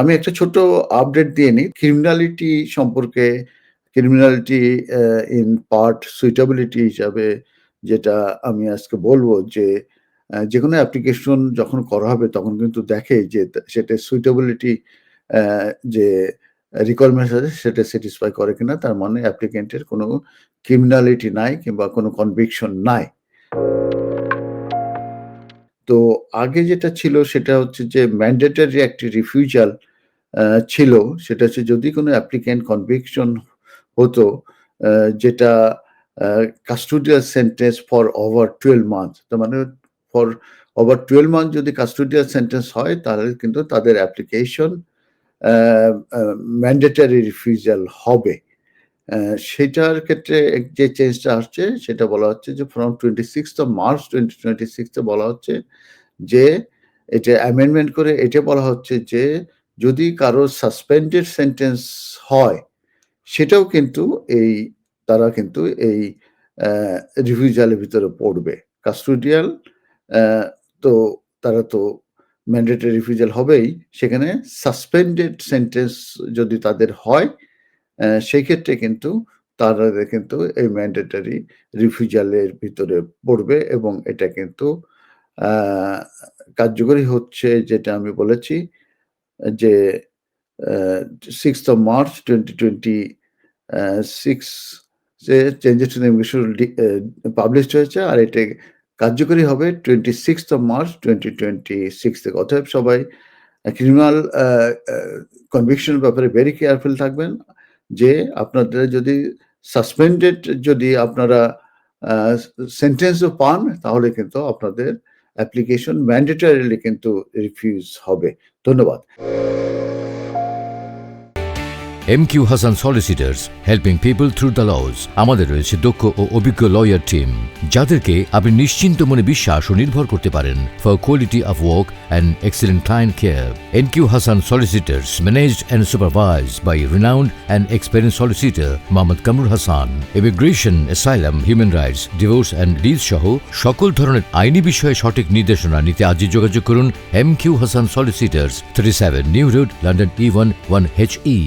আমি একটা ছোট্ট আপডেট দিয়ে নিই। ক্রিমিনালিটি সম্পর্কে ক্রিমিনালিটি ইন পার্ট সুইটেবিলিটি হিসাবে যেটা আমি আজকে বলব যে, যেকোনো অ্যাপ্লিকেশন যখন করা হবে তখন কিন্তু দেখে যে সেটা সুইটেবিলিটি অ্যা যে রিকোয়ারমেন্টস আছে সেটা স্যাটিসফাই করে কিনা। তার মানে অ্যাপ্লিক্যান্টের কোনো ক্রিমিনালিটি নাই কিংবা কোনো কনভিকশন নাই। তো আগে যেটা ছিল সেটা হচ্ছে যে ম্যান্ডেটরি একটি রিফিউজাল আ ছিল। সেটা হচ্ছে যদি কোনো অ্যাপ্লিক্যান্ট কনভিকশন হতো আ যেটা uh custodial sentence for over 12 months. তার মানে ফর ওভার 12 মান্থ যদি কাস্টোডিয়াল সেন্টেন্স হয় তাহলে কিন্তু তাদের application uh uh mandatory refusal হবে। অ্যা সেটার ক্ষেত্রে যে চেঞ্জটা আসছে সেটা বলা হচ্ছে যে ফ্রম 26th অফ মার্চ 2026 এ বলা হচ্ছে যে এটা অ্যামেন্ডমেন্ট করে এটা বলা হচ্ছে যে যদি কারো সাসপেন্ডেড সেন্টেন্স হয় সেটাও কিন্তু তারা কিন্তু এই অ্যা রিফিউজালের ভিতরে পড়বে। কাস্টোডিয়াল অ্যা তো তারা তো ম্যান্ডেটরি রিফিউজাল হবেই। সেখানে সাসপেন্ডেড সেন্টেন্স যদি তাদের হয় সেক্ষেত্রে কিন্তু তারা কিন্তু এই ম্যান্ডেটরি রিফিউজালের ভিতরে পড়বে এবং এটা কিন্তু আ কার্যকরী হচ্ছে যেটা আমি বলেছি যে আ 6th of March 2026 যে changes to the immigration published হয়েছে আর এটা কার্যকরী হবে 26th of March 2026 থেকে। অতএব সবাই ক্রিমিনাল কনভিকশন এর ব্যাপারে ভেরি কেয়ারফুল থাকবেন। যে আপনাদের যদি সাসপেন্ডেড যদি আপনারা আ সেন্টেন্সও পান তাহলে কিন্তু আপনাদের অ্যাপ্লিকেশন ম্যান্ডেটরিলি কিন্তু রিফিউজ হবে। ধন্যবাদ। MQ Hassan Solicitors, helping people through the laws. আমাদের রয়েছে দক্ষ ও অভিজ্ঞ লয়ার টিম যাদেরকে আপনি নিশ্চিন্ত মনে বিশ্বাস ও নির্ভর করতে পারেন for quality of work and excellent client care. MQ Hassan Solicitors, managed and supervised by renowned and experienced solicitor Mohammad Kamrul Hassan. Immigration, asylum, human rights, divorce and deeds সহ সকল ধরনের আইনি বিষয়ে সঠিক নির্দেশনা নিতে আজই যোগাযোগ করুন MQ Hassan Solicitors, 37 New Road, London E1 1HE।